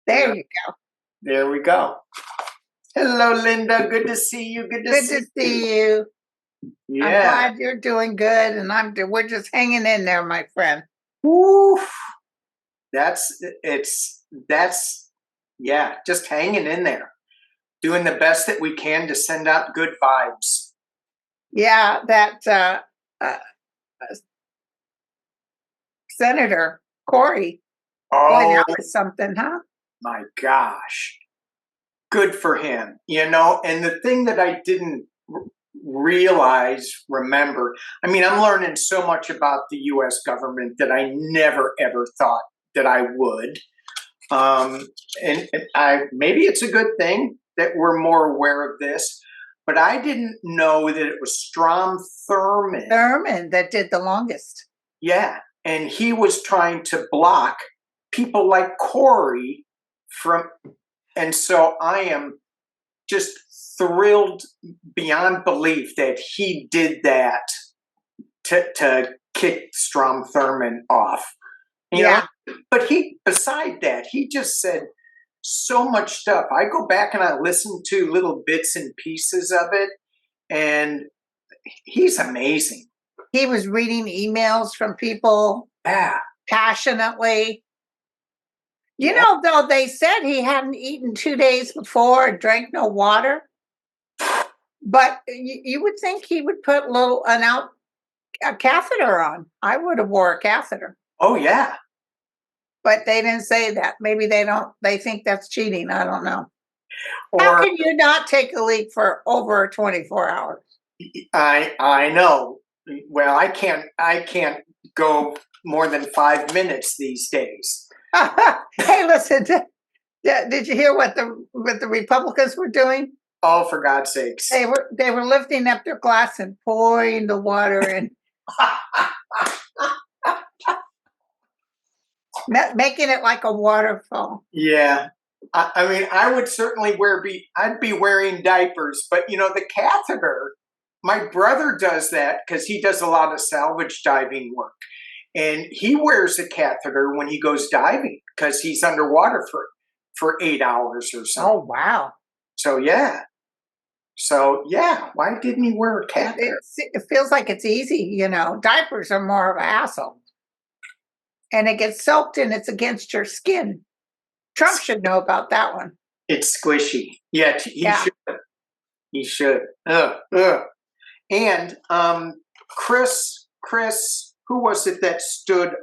There you go. There we go. Hello, Linda. Good to see you. Good to see you. Yeah. I'm glad you're doing good, and we're just hanging in there, my friend. Oof. That's just hanging in there. Doing the best that we can to send out good vibes. Yeah, that Senator Corey. Oh, boy, that was something, huh? My gosh. Good for him. And the thing that I didn't remember, I mean, I'm learning so much about the U.S. government that I never, ever thought that I would. And maybe it's a good thing that we're more aware of this, but I didn't know that it was Strom Thurmond that did the longest. Yeah, and he was trying to block people like Corey from, and so I am just thrilled beyond belief that he did that to kick Strom Thurmond off. You know? But beside that, he just said so much stuff. I go back and I listen to little bits and pieces of it, and he's amazing. He was reading emails from people passionately. You know, though, they said he hadn't eaten 2 days before and drank no water. But you would think he would put a catheter on. I would have wore a catheter. Oh, yeah. But they didn't say that. Maybe they think that's cheating. I don't know. How can you not take a leak for over 24 hours? I know. Well, I can't go more than 5 minutes these days. Hey, listen, did you hear what the Republicans were doing? Oh, for God's sakes. They were lifting up their glass and pouring the water in. Making it like a waterfall. Yeah. I mean, I would certainly I'd be wearing diapers, but the catheter, my brother does that because he does a lot of salvage diving work. And he wears a catheter when he goes diving because he's underwater for 8 hours or something. Oh, wow. So, yeah. Why didn't he wear a catheter? It feels like it's easy, Diapers are more of a hassle. And it gets soaked and it's against your skin. Trump should know about that one. It's squishy. Yeah, should. He should. And Chris, who was it that stood?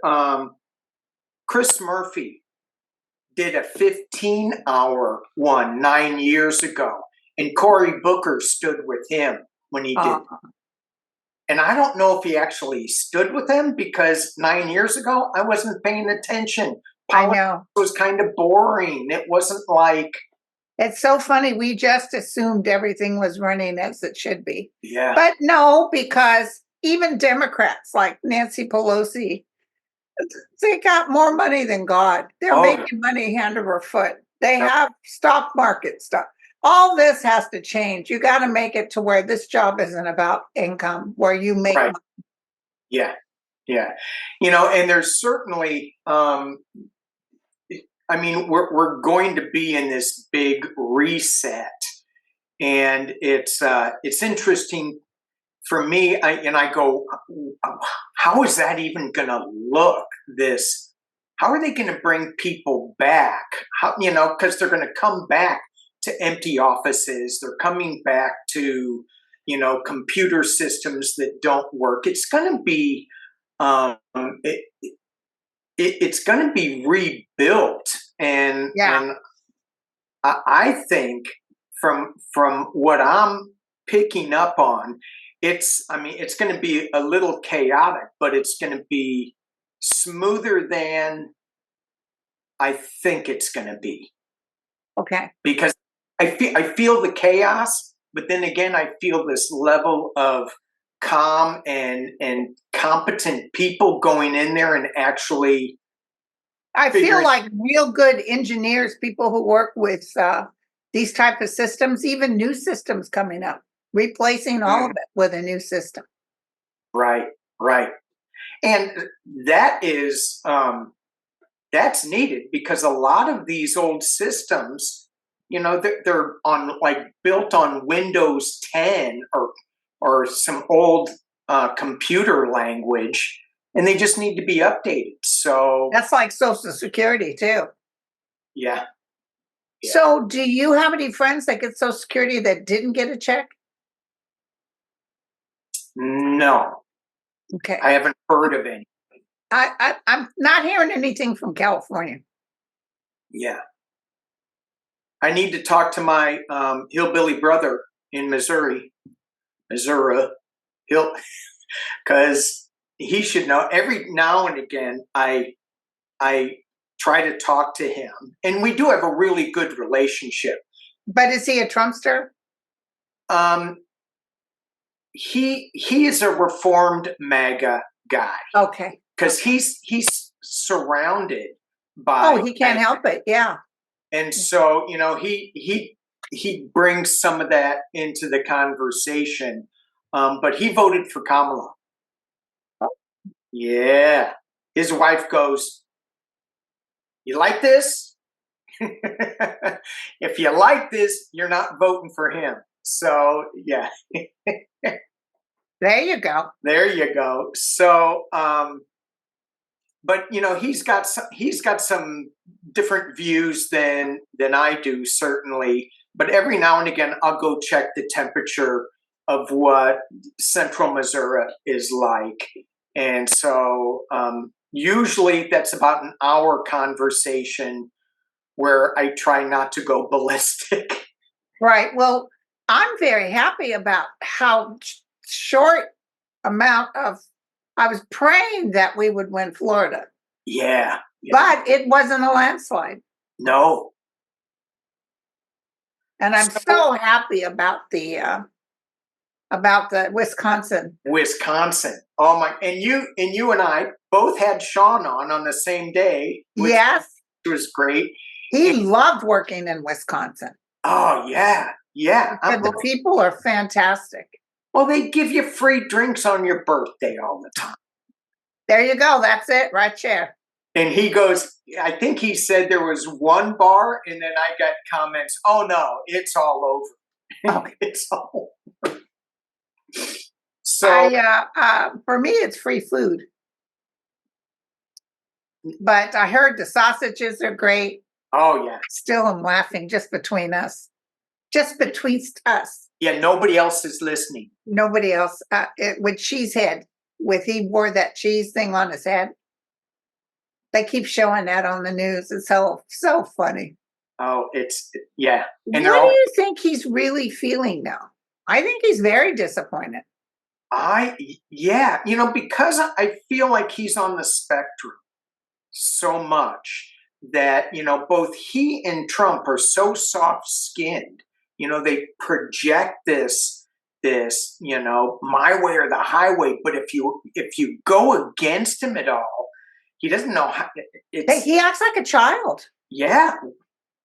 Chris Murphy did a 15-hour one 9 years ago. And Cory Booker stood with him when he did. And I don't know if he actually stood with him because 9 years ago, I wasn't paying attention. I know. It was kind of boring. It wasn't like... It's so funny. We just assumed everything was running as it should be. Yeah. But no, because even Democrats like Nancy Pelosi, they got more money than God. They're making money hand over foot. They have stock market stuff. All this has to change. You got to make it to where this job isn't about income, where you make money. Yeah. Yeah. And there's certainly, I mean, we're going to be in this big reset, and it's interesting for me. I go, how is that even going to look? How are they going to bring people back? Because they're going to come back to empty offices. They're coming back to, computer systems that don't work. It's going to be, it's going to be rebuilt. And I think from what I'm picking up on, it's going to be a little chaotic, but it's going to be smoother than I think it's going to be. Okay. Because I feel the chaos, but then again, I feel this level of calm and competent people going in there and actually. I feel like real good engineers, people who work with these type of systems, even new systems coming up, replacing all of it with a new system. Right. And that is, that's needed because a lot of these old systems, they're on built on Windows 10 or some old computer language, and they just need to be updated. So That's like Social Security too. yeah. So do you have any friends that get Social Security that didn't get a check? No, Okay. I haven't heard of any. I'm not hearing anything from California. Yeah. I need to talk to my hillbilly brother in Missouri. He'll, because he should know. Every now and again, I try to talk to him, and we do have a really good relationship. But is he a Trumpster? He is a reformed MAGA guy. Okay. Because he's surrounded by. Oh, he can't help it. Yeah. And so, he brings some of that into the conversation. But he voted for Kamala. Oh. Yeah. His wife goes, "You like this? If you like this, you're not voting for him." So, yeah. There you go. There you go. So, but he's got some different views than I do, certainly. But every now and again, I'll go check the temperature of what central Missouri is like, and so usually that's about an hour conversation where I try not to go ballistic. Right. Well, I'm very happy about how short amount of. I was praying that we would win Florida. Yeah. But it wasn't a landslide. No. And I'm so happy about the Wisconsin. Wisconsin. Oh my! And you and I both had Sean on the same day. Yes, it was great. He loved working in Wisconsin. Oh yeah. And the people are fantastic. Well, they give you free drinks on your birthday all the time. There you go. That's it, right there. And he goes, I think he said there was one bar, and then I got comments, "Oh no, it's all over." Okay. It's all over. So for me, it's free food. But I heard the sausages are great. Oh yeah. Still, I'm laughing just between us. Just betwixt us. Yeah, nobody else is listening. Nobody else. With cheese head, he wore that cheese thing on his head. They keep showing that on the news. It's so funny. Oh, yeah. And what do you think he's really feeling now? I think he's very disappointed. Because I feel like he's on the spectrum so much that, both he and Trump are so soft-skinned. They project this, my way or the highway. But if you go against him at all, he doesn't know how. He acts like a child. Yeah.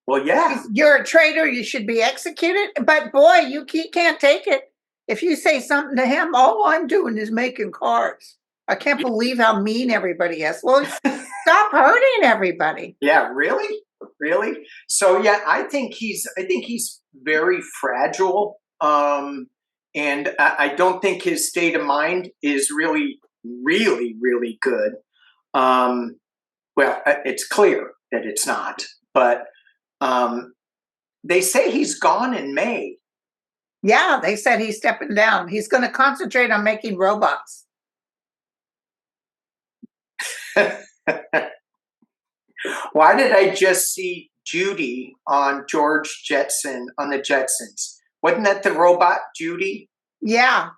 Well, yeah. You're a traitor. You should be executed. But boy, he can't take it. If you say something to him, all I'm doing is making cards. I can't believe how mean everybody is. Well, stop hurting everybody. Yeah, really? So yeah, I think he's very fragile. And I don't think his state of mind is really, really, really good. Well, it's clear that it's not, but they say he's gone in May. Yeah, they said he's stepping down. He's going to concentrate on making robots. Why did I just see Judy on George Jetson on the Jetsons? Wasn't that the robot Judy? Yeah.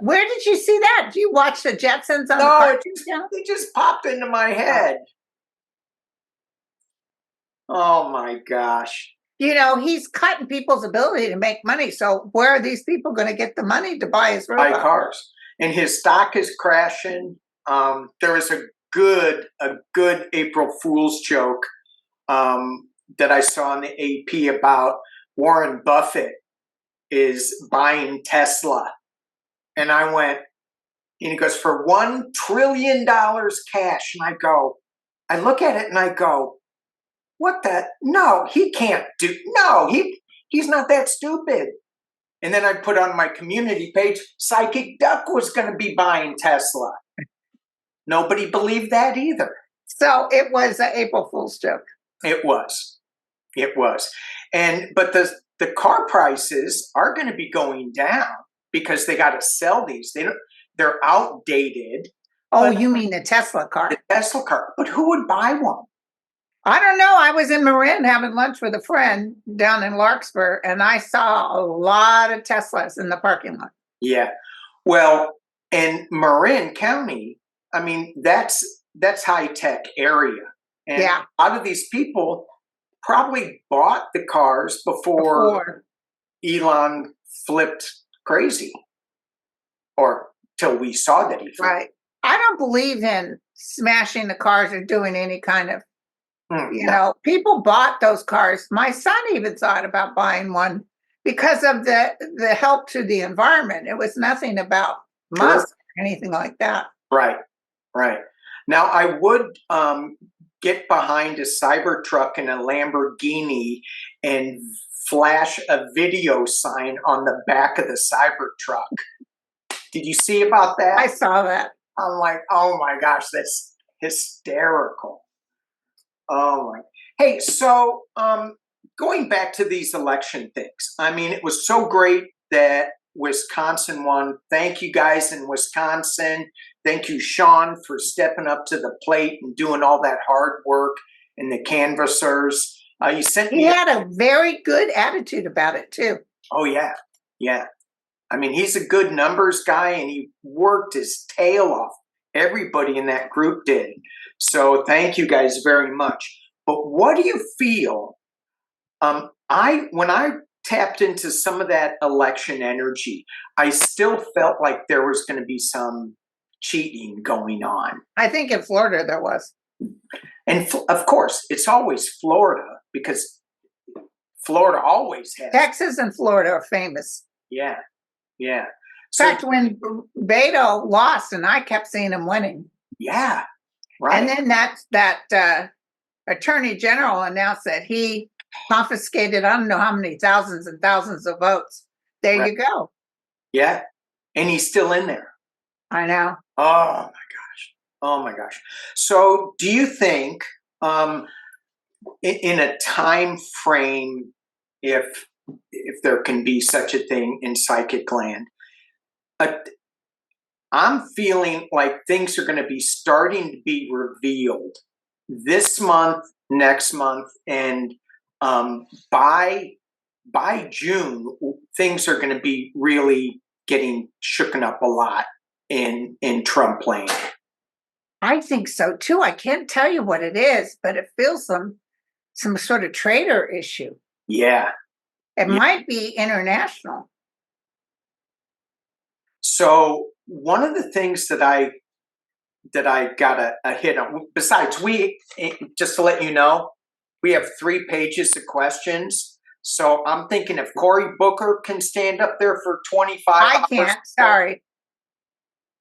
Where did you see that? Do you watch the Jetsons on the cartoon channel? It just popped into my head. Oh my gosh. He's cutting people's ability to make money. So where are these people going to get the money to buy his robot? Buy cars. And his stock is crashing. There was a good April Fool's joke that I saw on the AP about Warren Buffett is buying Tesla. And I went, And he goes, for $1 trillion cash. And I look at it and I go, what the? No, he can't do, no, he's not that stupid. And then I put on my community page, PsychicDuck was going to be buying Tesla. Nobody believed that either. So it was an April Fool's joke. It was. But the car prices are going to be going down because they got to sell these. They're outdated. Oh, you mean the Tesla car? The Tesla car. But who would buy one? I don't know. I was in Marin having lunch with a friend down in Larkspur, and I saw a lot of Teslas in the parking lot. Yeah. Well, and Marin County, I mean, that's high-tech area. And a lot of these people probably bought the cars before Elon flipped crazy. Or till we saw that he flipped. Right. I don't believe in smashing the cars or doing any kind of, you know, people bought those cars. My son even thought about buying one because of the help to the environment. It was nothing about Musk or anything like that. Right. Now, I would get behind a Cybertruck and a Lamborghini and flash a video sign on the back of the Cybertruck. Did you see about that? I saw that. I'm like, oh my gosh, that's hysterical. Oh my. Hey, so going back to these election things, I mean, it was so great that Wisconsin won. Thank you guys in Wisconsin. Thank you, Sean, for stepping up to the plate and doing all that hard work and the canvassers. You sent me. He had a very good attitude about it too. Oh yeah. I mean, he's a good numbers guy, and he worked his tail off. Everybody in that group did. So thank you guys very much. But what do you feel? When I tapped into some of that election energy, I still felt like there was going to be some cheating going on. I think in Florida there was. And of course, it's always Florida because Florida always has. Texas and Florida are famous. Yeah. In fact, when Beto lost, and I kept seeing him winning. Yeah, right. And then that attorney general announced that he confiscated, I don't know how many thousands and thousands of votes. There you go. Yeah, and he's still in there. I know. Oh my gosh. So do you think in a time frame, if there can be such a thing in psychic land, I'm feeling like things are going to be starting to be revealed this month, next month, and by June, things are going to be really getting shooken up a lot in Trump land. I think so too. I can't tell you what it is, but it feels some sort of traitor issue. Yeah. It might be international. So one of the things that I got a hit on, besides just to let you know, we have 3 pages of questions. So I'm thinking if Cory Booker can stand up there for 25 hours. I can't, sorry.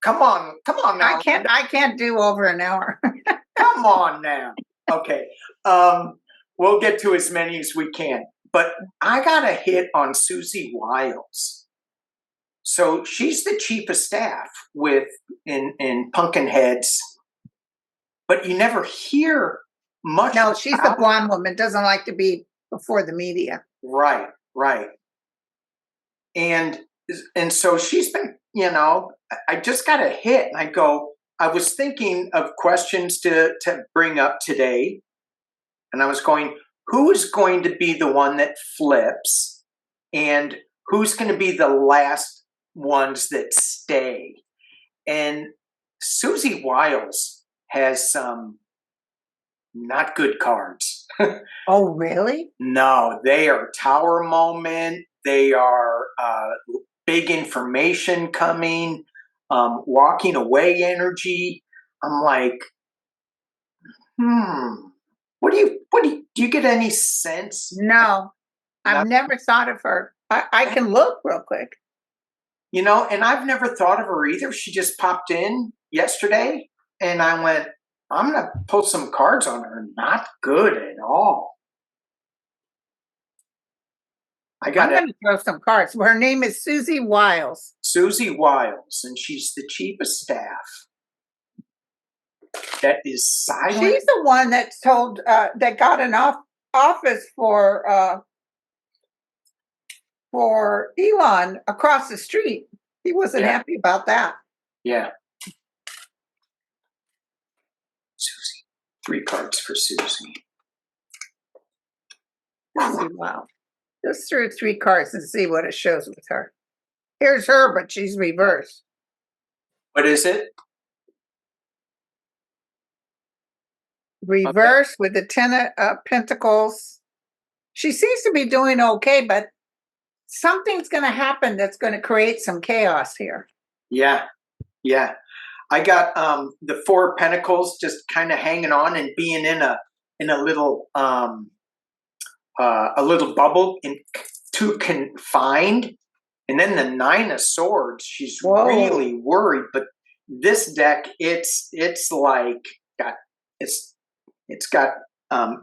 Come on now. I can't do over an hour. Come on now. Okay. We'll get to as many as we can. But I got a hit on Susie Wiles. So she's the chief of staff in Pumpkinheads, but you never hear much. No, she's the blonde woman, doesn't like to be before the media. Right. And so she's been, I just got a hit, and I was thinking of questions to bring up today, and I was going, who is going to be the one that flips, and who's going to be the last ones that stay? And Susie Wiles has some not good cards. Oh, really? No, they are tower moment. They are big information coming, walking away energy. I'm like, do you get any sense? No, I've never thought of her. I can look real quick. and I've never thought of her either. She just popped in yesterday, and I went, I'm going to pull some cards on her. Not good at all. I'm going to throw some cards. Her name is Susie Wiles. Susie Wiles, and she's the chief of staff. That is silent. She's the one that's told that got an office for Elon across the street. He wasn't happy about that. Yeah. Susie. 3 cards for Susie. Wow. Just threw 3 cards and see what it shows with her. Here's her, but she's reversed. What is it? Reverse with the 10 of Pentacles. She seems to be doing okay, but something's going to happen that's going to create some chaos here. Yeah. I got the 4 of Pentacles just kind of hanging on and being in a little bubble, and too confined. And then the 9 of Swords. She's really worried. But this deck, it's got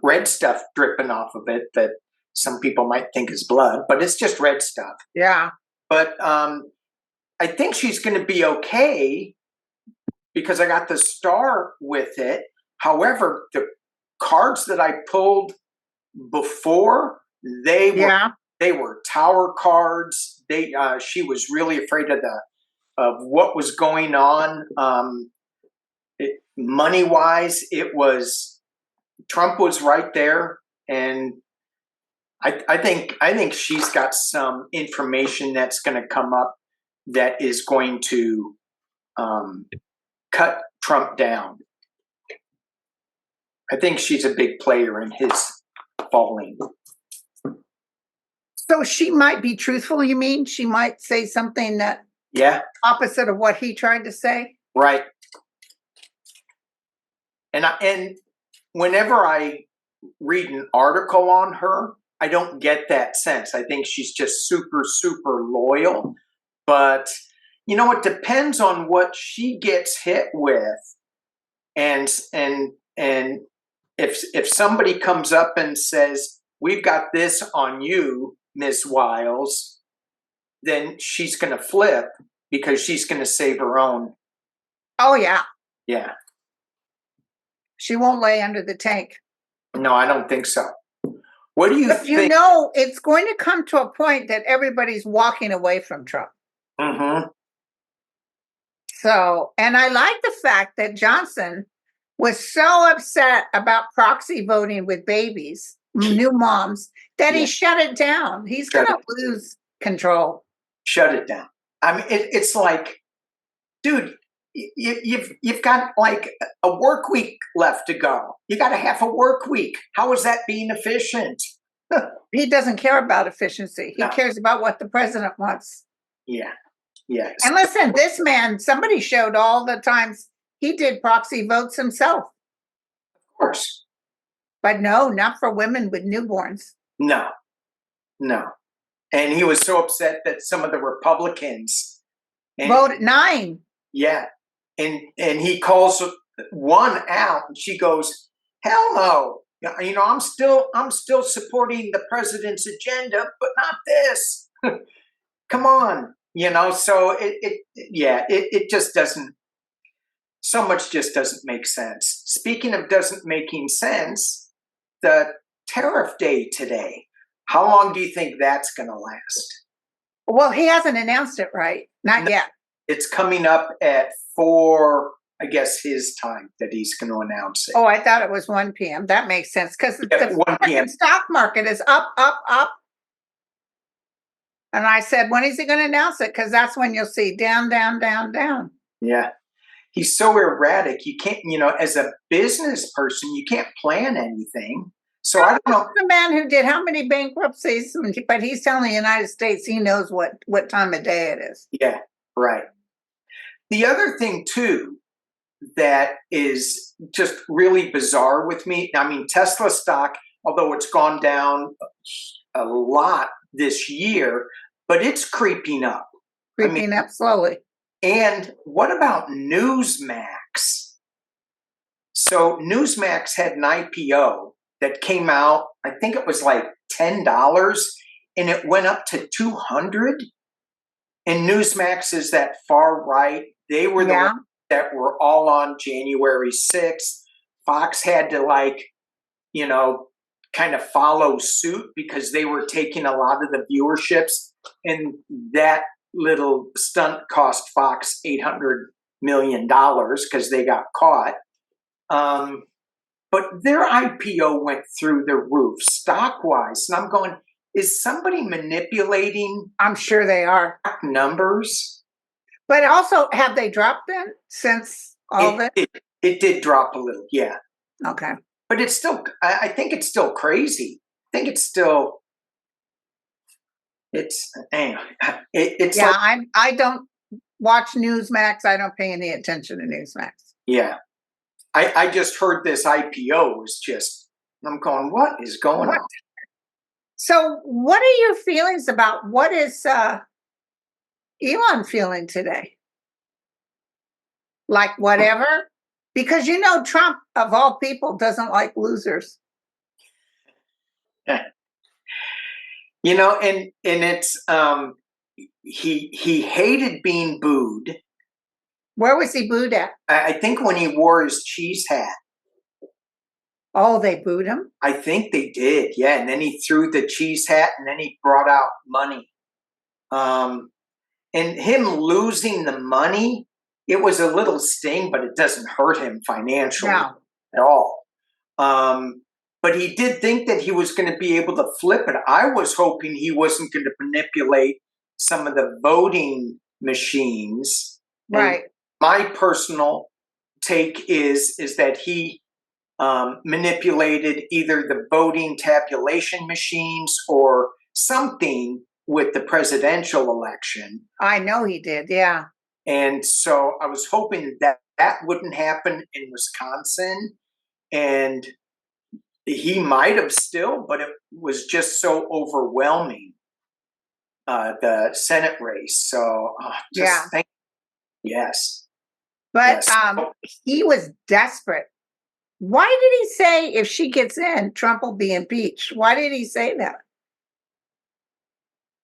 red stuff dripping off of it that some people might think is blood, but it's just red stuff. Yeah. But I think she's going to be okay because I got the Star with it. However, the cards that I pulled before, they were Tower cards. She was really afraid of what was going on. Money wise, it was Trump was right there, and I think she's got some information that's going to come up that is going to cut Trump down. I think she's a big player in his falling. So she might be truthful, you mean? She might say something that opposite of what he tried to say? Right. And whenever I read an article on her, I don't get that sense. I think she's just super, super loyal. But, it depends on what she gets hit with. And if somebody comes up and says, we've got this on you, Ms. Wiles, then she's going to flip because she's going to save her own. Oh, yeah. Yeah. She won't lay under the tank. No, I don't think so. What do you think? It's going to come to a point that everybody's walking away from Trump. Mm-hmm. So, and I like the fact that Johnson was so upset about proxy voting with babies, new moms, that he shut it down. He's going to lose control. Shut it down. I mean, it's like, dude, you've got like a work week left to go. You got a half a work week. How is that being efficient? He doesn't care about efficiency. He cares about what the president wants. Yeah. Yes. And listen, this man, somebody showed all the times he did proxy votes himself. Of course. But no, not for women with newborns. No. And he was so upset that some of the Republicans voted 9. Yeah. And he calls one out, and she goes, hell no. I'm still supporting the president's agenda, but not this. Come on. So it just doesn't, so much just doesn't make sense. Speaking of doesn't making sense, the tariff day today, how long do you think that's going to last? Well, he hasn't announced it, right? Not yet. It's coming up at 4, I guess, his time that he's going to announce it. Oh, I thought it was 1 p.m. That makes sense because the 1 p.m. stock market is up. And I said, when is he going to announce it? Because that's when you'll see down. Yeah. He's so erratic. You can't, as a business person, you can't plan anything. So I don't know. The man who did how many bankruptcies, but he's telling the United States he knows what time of day it is. Yeah, right. The other thing, too, that is just really bizarre with me, I mean, Tesla stock, although it's gone down a lot this year, but it's creeping up. creeping up slowly. And what about Newsmax? So Newsmax had an IPO that came out, I think it was like $10, and it went up to 200. And Newsmax is that far right. They were the ones that were all on January 6th. Fox had to kind of follow suit because they were taking a lot of the viewerships, and that little stunt cost Fox $800 million because they got caught. But their IPO went through the roof stock-wise. And I'm going, is somebody manipulating? I'm sure they are. Numbers? But also, have they dropped then since all that? It did drop a little, yeah. Okay. But it's still, I think it's still crazy. I think it's still, anyway. I don't watch Newsmax. I don't pay any attention to Newsmax. Yeah. I just heard this IPO was just, I'm going, what is going on? So what are your feelings about what is Elon feeling today? Like whatever? Because Trump, of all people, doesn't like losers. And it's he hated being booed. Where was he booed at? I think when he wore his cheese hat. Oh, they booed him? I think they did, yeah. And then he threw the cheese hat, and then he brought out money. And him losing the money, it was a little sting, but it doesn't hurt him financially at all. But he did think that he was going to be able to flip it. I was hoping he wasn't going to manipulate some of the voting machines. Right. And my personal take is that he manipulated either the voting tabulation machines or something with the presidential election. I know he did, yeah. And so I was hoping that wouldn't happen in Wisconsin. And he might have still, but it was just so overwhelming, the Senate race. So yes. But he was desperate. Why did he say if she gets in, Trump will be impeached? Why did he say that?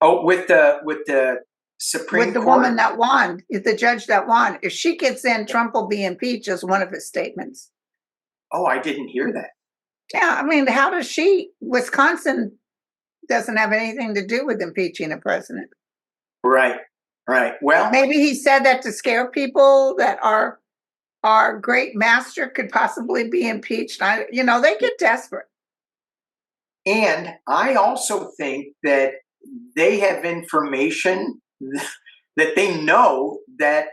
Oh, with the Supreme Court? With the woman that won, the judge that won. If she gets in, Trump will be impeached, is one of his statements. Oh, I didn't hear that. Yeah, I mean, how does Wisconsin doesn't have anything to do with impeaching a president. Right. Well, maybe he said that to scare people that our great master could possibly be impeached. They get desperate. And I also think that they have information that they know that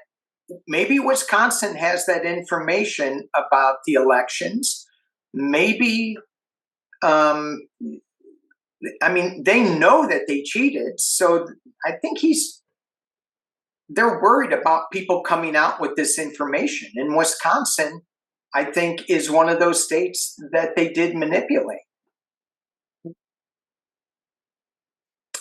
maybe Wisconsin has that information about the elections. Maybe, they know that they cheated. So I think they're worried about people coming out with this information. And Wisconsin, I think, is one of those states that they did manipulate.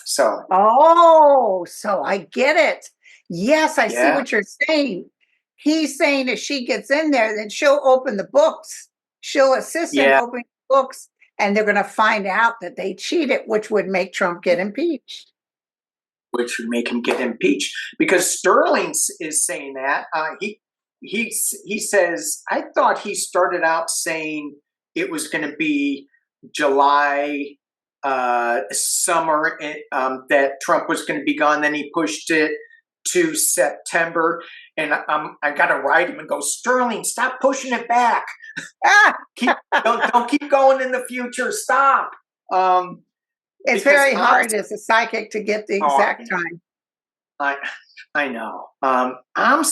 So I get it. Yes, I see what you're saying. He's saying if she gets in there, then she'll open the books. She'll assist in opening the books, and they're going to find out that they cheated, which would make Trump get impeached. Which would make him get impeached, because Sterling is saying that he says, I thought he started out saying it was going to be July, summer, that Trump was going to be gone. Then he pushed it to September, and I got to write him and go, Sterling, stop pushing it back. Don't keep going in the future. Stop. It's very hard as a psychic to get the exact time. I know. I'm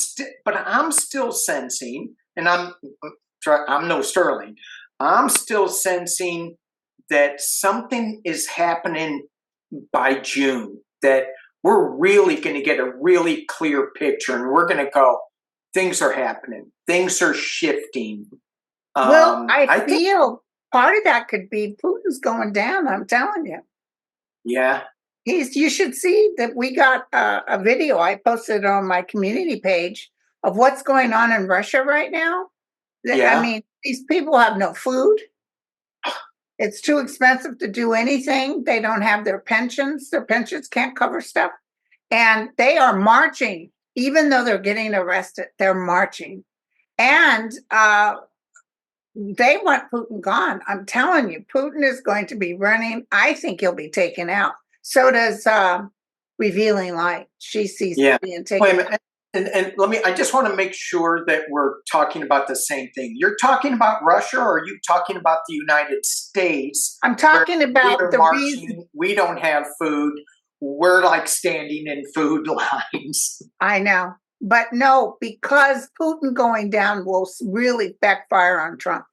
still sensing, and I'm no Sterling. I'm still sensing that something is happening by June, that we're really going to get a really clear picture, and we're going to go, things are happening. Things are shifting. Well, I feel part of that could be Putin's going down, I'm telling you. Yeah. You should see that we got a video I posted on my community page of what's going on in Russia right now. Yeah. I mean, these people have no food. It's too expensive to do anything. They don't have their pensions. Their pensions can't cover stuff. And they are marching, even though they're getting arrested, they're marching. And they want Putin gone. I'm telling you, Putin is going to be running. I think he'll be taken out. So does Revealing Light. She sees being taken out. And let me, I just want to make sure that we're talking about the same thing. You're talking about Russia, or are you talking about the United States? I'm talking about the reason. We don't have food. We're like standing in food lines. I know. But no, because Putin going down will really backfire on Trump.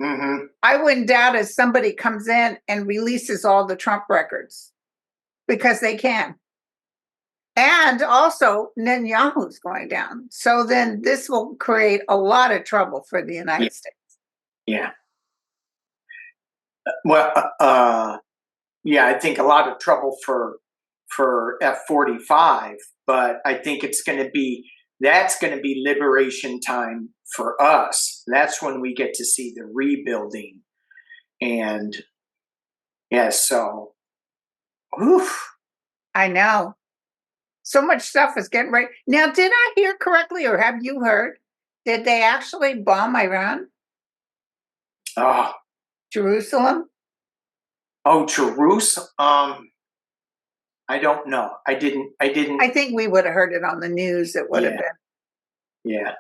Mm-hmm. I wouldn't doubt if somebody comes in and releases all the Trump records, because they can. And also, Netanyahu's going down. So then this will create a lot of trouble for the United States. Yeah. Well, I think a lot of trouble for F-45, but I think that's going to be liberation time for us. That's when we get to see the rebuilding. And so, oof. I know. So much stuff is getting right. Now, did I hear correctly, or have you heard? Did they actually bomb Iran? Oh. Jerusalem? Oh, Jerusalem. I don't know. I didn't. I think we would have heard it on the news. It would have been. Yeah.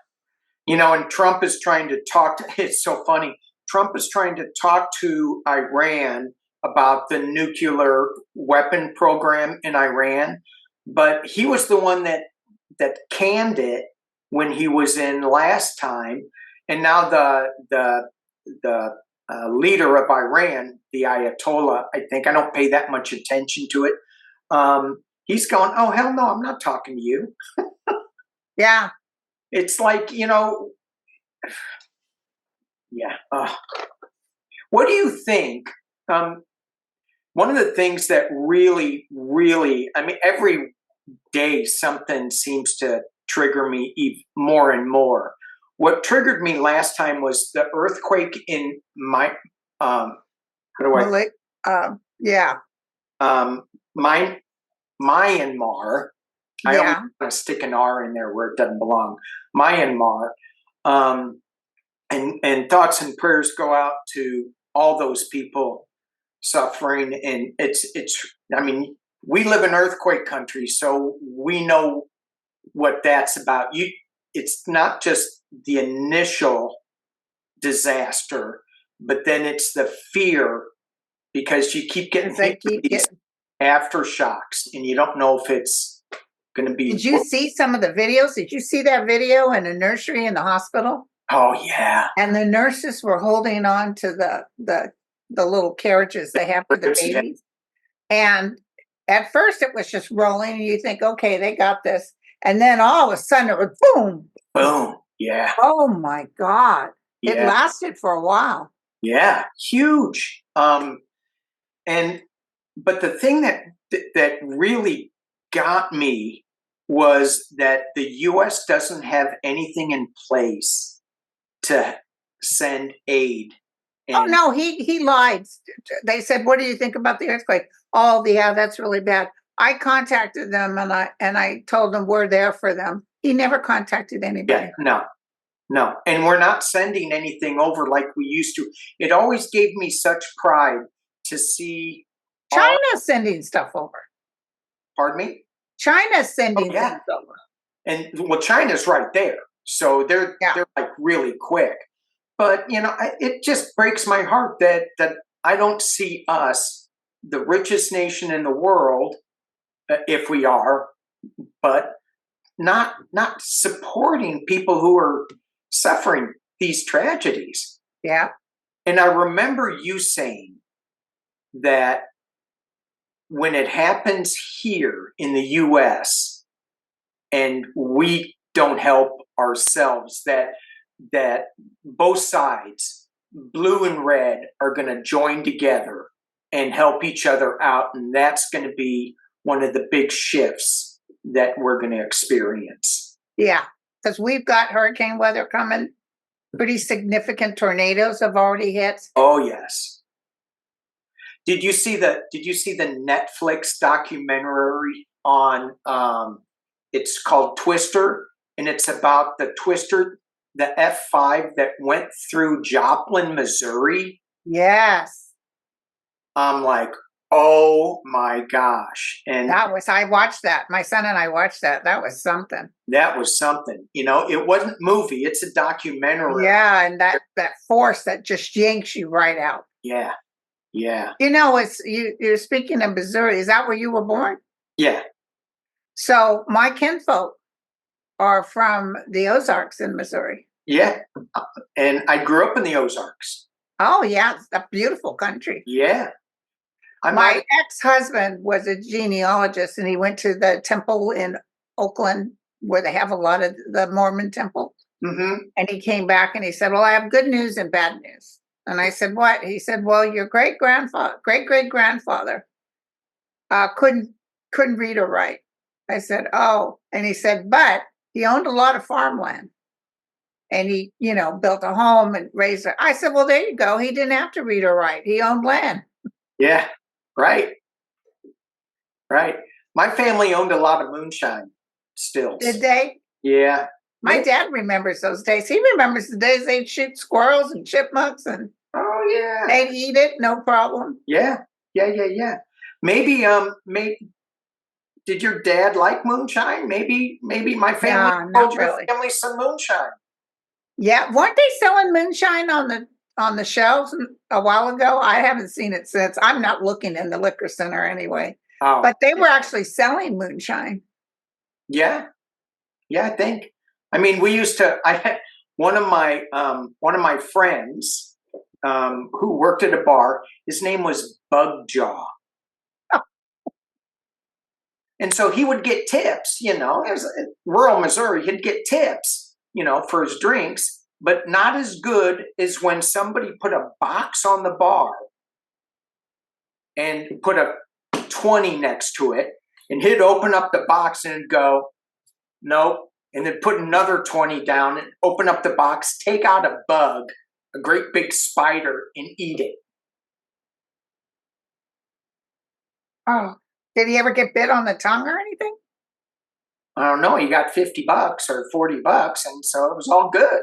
And Trump is trying to talk to, it's so funny. Trump is trying to talk to Iran about the nuclear weapon program in Iran, but he was the one that canned it when he was in last time, and now the leader of Iran, the Ayatollah, I think, I don't pay that much attention to it. He's going, oh hell no, I'm not talking to you. Yeah, it's like what do you think? One of the things that really, really, I mean, every day something seems to trigger me more and more. What triggered me last time was the earthquake in Myanmar. I don't want to stick an R in there where it doesn't belong. Myanmar. And thoughts and prayers go out to all those people suffering. And I mean, we live in earthquake country, so we know what that's about. It's not just the initial disaster, but then it's the fear, because you keep getting these aftershocks, and you don't know if it's going to be. Did you see some of the videos? Did you see that video in a nursery in the hospital? Oh yeah. And the nurses were holding on to the little carriages they have for the babies. And at first it was just rolling, and you think, okay, they got this. And then all of a sudden it was boom. Boom. Yeah. Oh my God. Yeah. It lasted for a while. Yeah. Huge. But the thing that really got me was that the U.S. doesn't have anything in place to send aid. Oh no, he lied. They said, "What do you think about the earthquake?" Oh yeah, that's really bad. I contacted them, and I told them we're there for them. He never contacted anybody. Yeah, no, and we're not sending anything over like we used to. It always gave me such pride to see China sending stuff over. Pardon me? China's sending things over. And well, China's right there. So they're like really quick. But it just breaks my heart that I don't see us, the richest nation in the world, if we are, but not supporting people who are suffering these tragedies. Yeah. And I remember you saying that when it happens here in the US and we don't help ourselves, that both sides, blue and red, are going to join together and help each other out. And that's going to be one of the big shifts that we're going to experience. Yeah, because we've got hurricane weather coming. Pretty significant tornadoes have already hit. Oh yes. Did you see the Netflix documentary on it's called Twister, and it's about the Twister, the F5 that went through Joplin, Missouri? Yes. I'm like, oh my gosh. And I watched that. My son and I watched that. That was something. That was something. It wasn't a movie, it's a documentary. Yeah, and that force that just yanks you right out. Yeah. Yeah. You're speaking of Missouri. Is that where you were born? Yeah. So my kinfolk are from the Ozarks in Missouri. Yeah. And I grew up in the Ozarks. Oh, yeah. It's a beautiful country. Yeah. My ex-husband was a genealogist, and he went to the temple in Oakland where they have a lot of the Mormon temple. Mm-hmm. And he came back and he said, well, I have good news and bad news. And I said, what? He said, well, your great-great-grandfather couldn't read or write. I said, oh. And he said, but he owned a lot of farmland. And he, built a home and raised it. I said, well, there you go. He didn't have to read or write. He owned land. Yeah, right. Right. My family owned a lot of moonshine stills. Did they? Yeah. My dad remembers those days. He remembers the days they'd shoot squirrels and chipmunks, and they'd eat it, no problem. Yeah. Maybe did your dad like moonshine? Maybe my family told your family some moonshine. Yeah, weren't they selling moonshine on the shelves a while ago? I haven't seen it since. I'm not looking in the liquor center anyway. Oh, but they were actually selling moonshine. Yeah. Yeah, I think. I mean, we used to. I had one of my friends who worked at a bar. His name was Bug Jaw, and so he would get tips. It was rural Missouri. He'd get tips, for his drinks, but not as good as when somebody put a box on the bar and put a 20 next to it, and he'd open up the box and go, nope. And then put another 20 down and open up the box, take out a bug, a great big spider, and eat it. Oh, did he ever get bit on the tongue or anything? I don't know. He got $50 or $40, and so it was all good.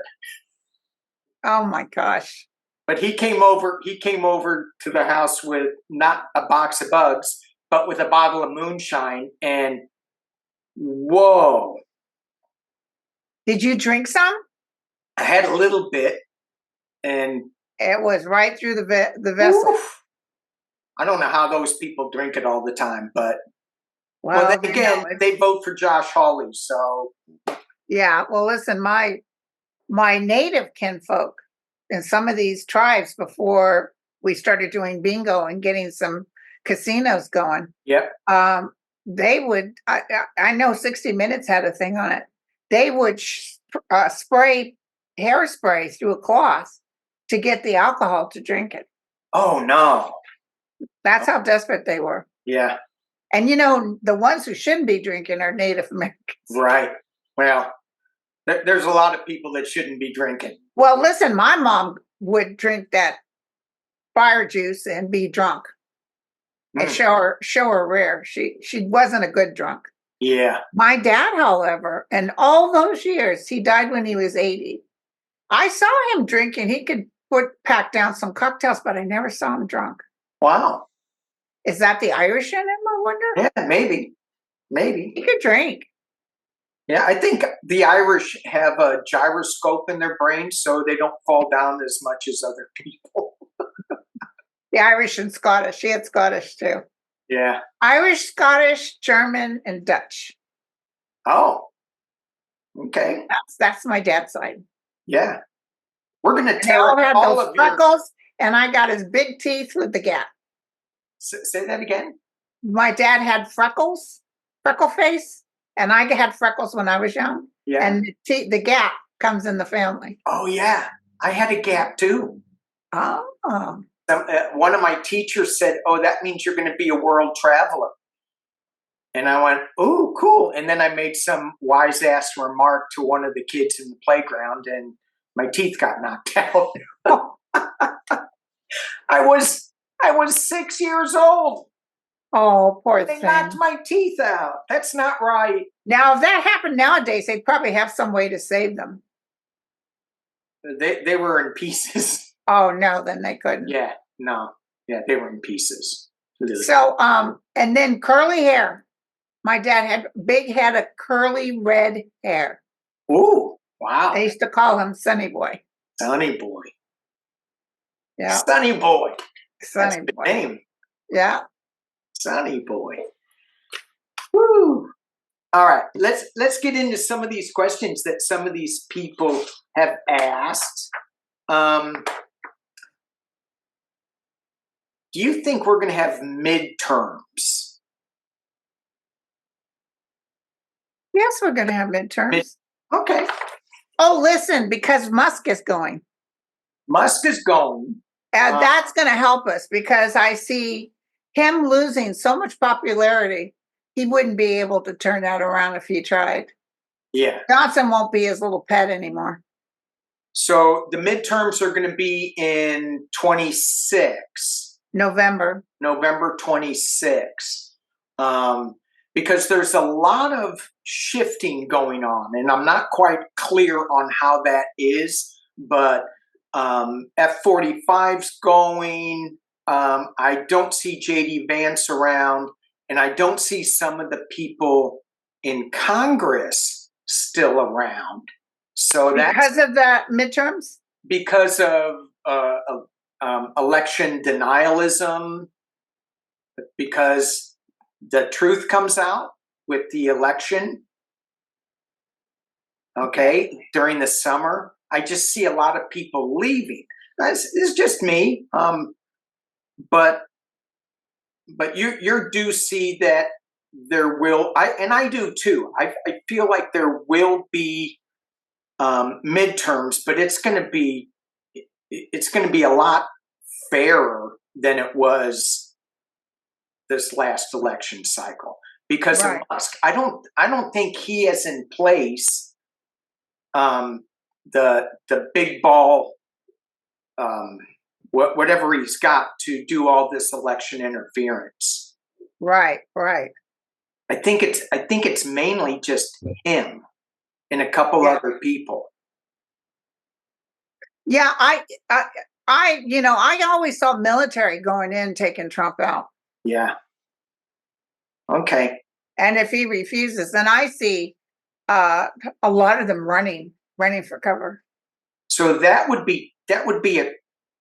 Oh my gosh. But he came over to the house with not a box of bugs, but with a bottle of moonshine, and whoa. Did you drink some? I had a little bit, and it was right through the vessel. Oof. I don't know how those people drink it all the time, but then again, they vote for Josh Hawley, so yeah. Well, listen, my native kinfolk in some of these tribes, before we started doing bingo and getting some casinos going, yep. They would. I know 60 Minutes had a thing on it. They would spray hairspray through a cloth to get the alcohol to drink it. Oh, no. That's how desperate they were. Yeah. And, the ones who shouldn't be drinking are Native Americans. Right. Well, there's a lot of people that shouldn't be drinking. Well, listen, my mom would drink that fire juice and be drunk. And show her rare. She wasn't a good drunk. Yeah. My dad, however, in all those years, he died when he was 80. I saw him drinking. He could pack down some cocktails, but I never saw him drunk. Wow. Is that the Irish in him, I wonder? Yeah, maybe. He could drink. Yeah, I think the Irish have a gyroscope in their brain, so they don't fall down as much as other people. The Irish and Scottish. She had Scottish too. Yeah. Irish, Scottish, German, and Dutch. Oh. Okay. That's my dad's side. Yeah. We're going to tell all of freckles, and I got his big teeth with the gap. Say that again? My dad had freckles, freckle face, and I had freckles when I was young. Yeah. And the gap comes in the family. Oh, yeah. I had a gap too. Oh. One of my teachers said, oh, that means you're going to be a world traveler. And I went, "Ooh, cool." And then I made some wise ass remark to one of the kids in the playground, and my teeth got knocked out. I was 6 years old. Oh, poor They thing. knocked my teeth out. That's not right. Now, if that happened nowadays, they'd probably have some way to save them. They were in pieces. Oh no, then they couldn't. Yeah, no. Yeah, they were in pieces. So, and then curly hair. My dad had big head of curly red hair. Ooh, wow. They used to call him Sunny Boy. Sunny Boy. Yeah, Sunny Boy. That's Sunny the Boy. name. Yeah. Sunny Boy. Woo. All right, let's get into some of these questions that some of these people have asked. Do you think we're going to have midterms? Yes, we're going to have midterms. Okay. Oh, listen, because Musk is going. Musk is going. That's going to help us because I see him losing so much popularity. He wouldn't be able to turn that around if he tried. Yeah. Johnson won't be his little pet anymore. So the midterms are going to be in 26. November 26. Because there's a lot of shifting going on, and I'm not quite clear on how that is, but F-45's going. I don't see J.D. Vance around, and I don't see some of the people in Congress still around. So because of the midterms? Because of election denialism, because the truth comes out with the election, okay, during the summer. I just see a lot of people leaving. It's just me, but you do see that there will, I do too. I feel like there will be midterms, but it's going to be a lot fairer than it was this last election cycle because of Musk. I don't think he has in place the big ball, whatever he's got to do all this election interference. Right. I think it's mainly just him and a couple other people. Yeah, I always saw military going in taking Trump out. Yeah. Okay. And if he refuses, then I see a lot of them running for cover. So that would be a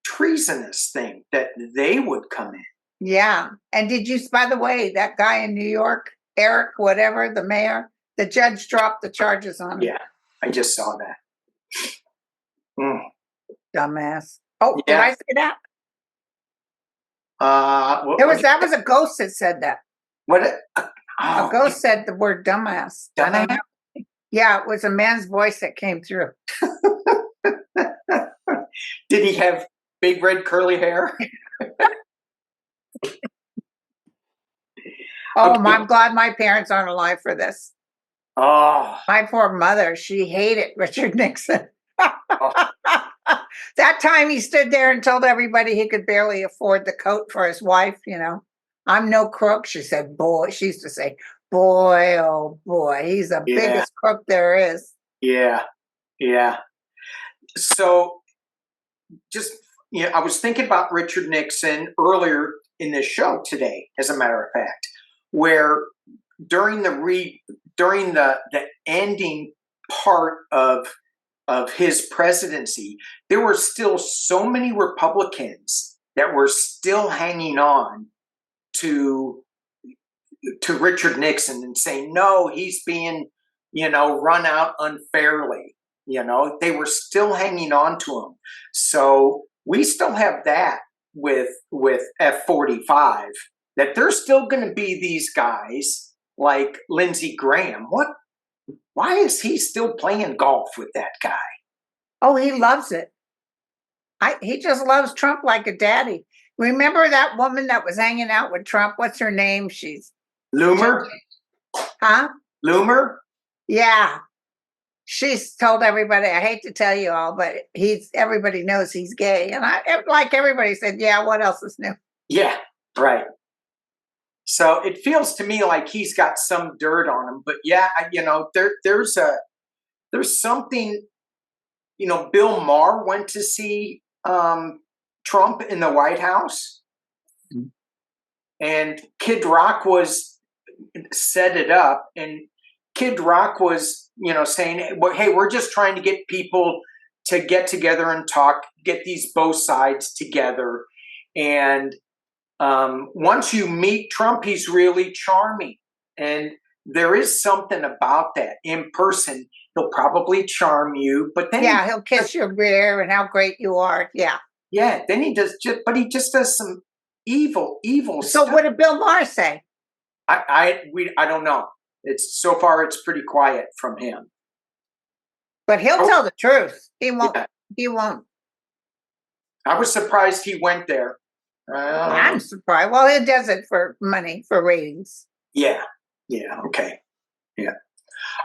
treasonous thing that they would come in. Yeah. And did you, by the way, that guy in New York, Eric, whatever, the mayor, the judge dropped the charges on him. Yeah, I just saw that. Dumbass. Oh, did I say that? That was a ghost that said that. What? A ghost said the word dumbass. Dumbass? Yeah, it was a man's voice that came through. Did he have big red curly hair? Oh, okay. I'm glad my parents aren't alive for this. Oh. My poor mother, she hated Richard Nixon. That time he stood there and told everybody he could barely afford the coat for his wife, I'm no crook. She said, boy, she used to say, boy, oh boy, he's the biggest crook there is. Yeah. So just, I was thinking about Richard Nixon earlier in this show today, as a matter of fact, where during the ending part of his presidency, there were still so many Republicans that were still hanging on to Richard Nixon and saying, no, he's being, run out unfairly. They were still hanging on to him. So we still have that with F-45, that there's still going to be these guys like Lindsey Graham. Why is he still playing golf with that guy? Oh, he loves it. He just loves Trump like a daddy. Remember that woman that was hanging out with Trump? What's her name? She's Loomer. Huh? Loomer? Yeah. She's told everybody, I hate to tell you all, but everybody knows he's gay. And like everybody said, yeah, what else is new? Yeah, right. So it feels to me like he's got some dirt on him. But yeah, there's something, Bill Maher went to see Trump in the White House, and Kid Rock set it up, and Kid Rock was, saying, well, hey, we're just trying to get people to get together and talk, get these both sides together. And once you meet Trump, he's really charming. And there is something about that. In person, he'll probably charm you, but then he'll kiss your rear and how great you are. Yeah. Yeah, then he just does some evil So stuff. what did Bill Maher say? I don't know. So far it's pretty quiet from him. But he'll tell the truth. He won't. Yeah. He won't. I was surprised he went there. I'm surprised. Well, he does it for money, for ratings. Yeah. Yeah. Okay. Yeah.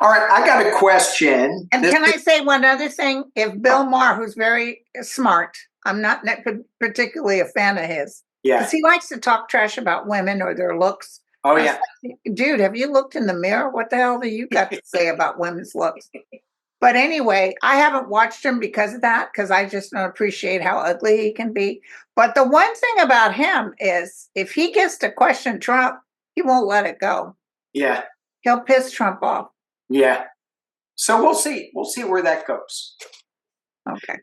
All right. I got a question. And can I say one other thing? If Bill Maher, who's very smart, I'm not particularly a fan of his. Yeah. Because he likes to talk trash about women or their looks. Oh, yeah. Like, dude, have you looked in the mirror? What the hell do you got to say about women's looks? But anyway, I haven't watched him because of that, because I just don't appreciate how ugly he can be. But the one thing about him is if he gets to question Trump, he won't let it go. Yeah. He'll piss Trump off. Yeah. So we'll see. We'll see where that goes. Okay.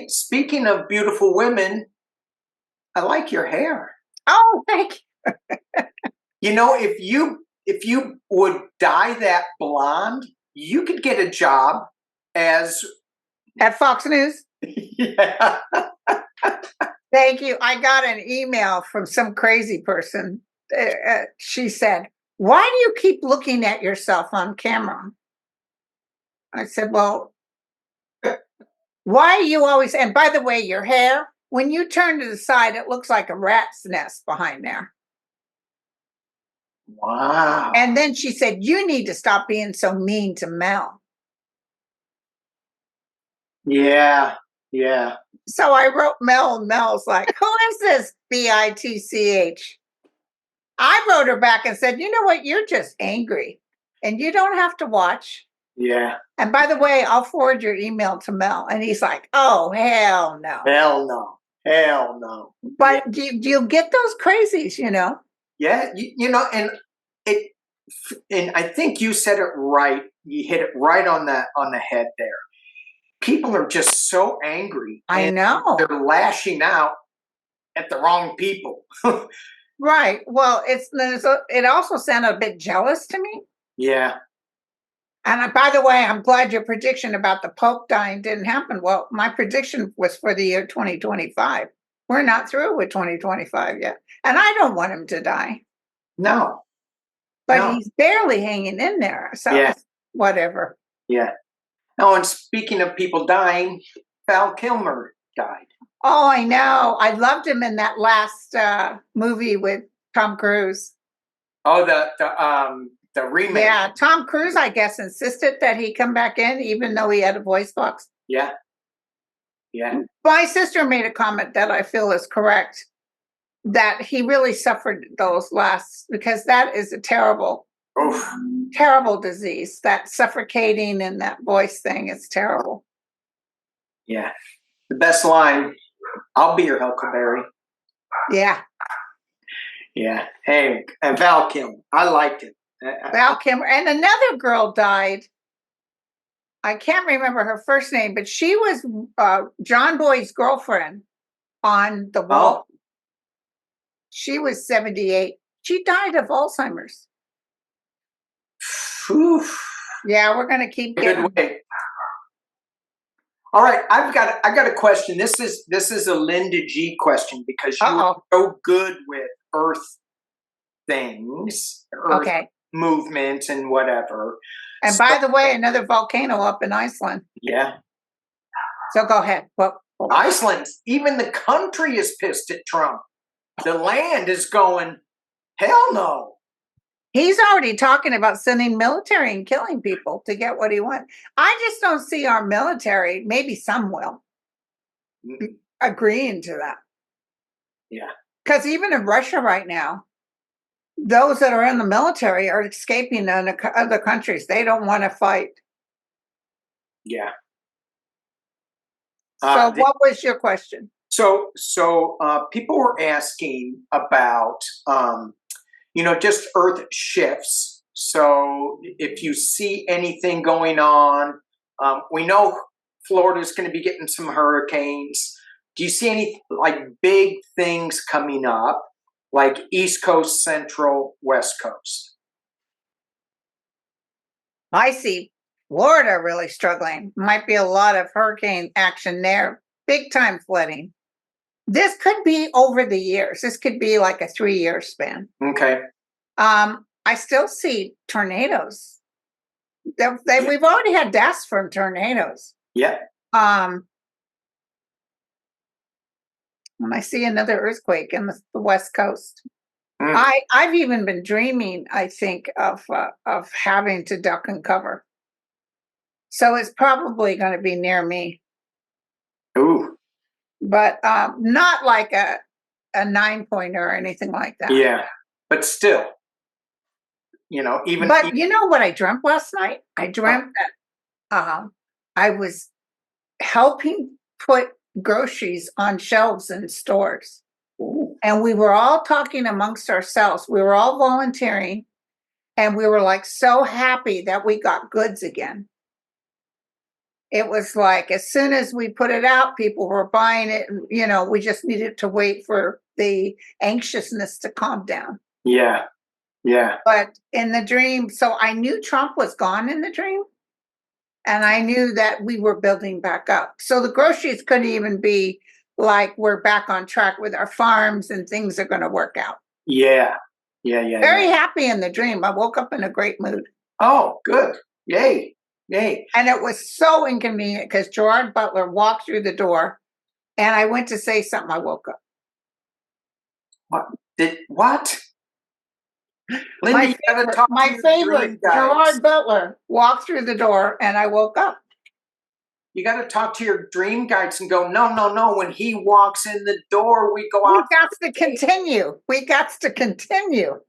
Speaking of beautiful women, I like your hair. Oh, thank you. If you would dye that blonde, you could get a job at Fox News. Yeah. Thank you. I got an email from some crazy person. She said, "Why do you keep looking at yourself on camera?" I said, "Well, why are you always?" And by the way, your hair, when you turn to the side, it looks like a rat's nest behind there. Wow. And then she said, "You need to stop being so mean to Mel." Yeah. Yeah. So I wrote Mel, and Mel's like, "Who is this bitch?" I wrote her back and said, "You know what? You're just angry and you don't have to watch." Yeah. And by the way, I'll forward your email to Mel. And he's like, "Oh, hell no. Hell no. Hell no." But yeah. do you get those crazies, Yeah. And I think you said it right. You hit it right on the head there. People are just so angry. I know. They're lashing out at the wrong people. Right. Well, it also sounded a bit jealous to me. Yeah. And by the way, I'm glad your prediction about the Pope dying didn't happen. Well, my prediction was for the year 2025. We're not through with 2025 yet. And I don't want him to die. No. But he's barely hanging in there. So yeah. Whatever. Yeah. Oh, and speaking of people dying, Val Kilmer died. Oh, I know. I loved him in that last movie with Tom Cruise. Oh, the remake. Yeah, Tom Cruise, I guess, insisted that he come back in, even though he had a voice box. Yeah. Yeah. My sister made a comment that I feel is correct, that he really suffered those last, because that is a terrible, terrible disease. That suffocating and that voice thing is terrible. Yeah. The best line, "I'll be your Huckleberry." Yeah. Yeah. Hey, and Val Kilmer, I liked it. Val Kilmer. And another girl died. I can't remember her first name, but she was John Boy's girlfriend on The Wall. Oh. She was 78. She died of Alzheimer's. Oof. Yeah, we're going to keep getting. All right, I got a question. This is a Linda G question, because you are so good with Earth things, Earth movement and whatever. And by the way, another volcano up in Iceland. Yeah. So go ahead. Iceland, even the country is pissed at Trump. The land is going, hell no. He's already talking about sending military and killing people to get what he wants. I just don't see our military, maybe some will, agreeing to that. Yeah. Because even in Russia right now, those that are in the military are escaping to other countries. They don't want to fight. Yeah. So what was your question? So people were asking about, just Earth shifts. So if you see anything going on, we know Florida's going to be getting some hurricanes. Do you see any like big things coming up, like East Coast, Central, West Coast? I see Florida really struggling. Might be a lot of hurricane action there. Big time flooding. This could be over the years. This could be like a 3-year span. Okay. I still see tornadoes. We've already had deaths from tornadoes. Yeah. And I see another earthquake in the West Coast. I've even been dreaming, I think, of having to duck and cover. So it's probably going to be near me. Ooh. But not like a 9-pointer or anything like that. Yeah. But still, even. But you know what I dreamt last night? I dreamt that I was helping put groceries on shelves in stores. Ooh. And we were all talking amongst ourselves. We were all volunteering. And we were like so happy that we got goods again. It was like as soon as we put it out, people were buying it. And, we just needed to wait for the anxiousness to calm down. Yeah. Yeah. But in the dream, so I knew Trump was gone in the dream. And I knew that we were building back up. So the groceries couldn't even be like we're back on track with our farms and things are going to work out. Yeah. Yeah. Very happy in the dream. I woke up in a great mood. Oh, good. Yay. And it was so inconvenient because Gerard Butler walked through the door and I went to say something. I woke up. What? Lindy, my favorite Gerard Butler walked through the door and I woke up. You got to talk to your dream guides and go, no. When he walks in the door, we go out. We got to continue.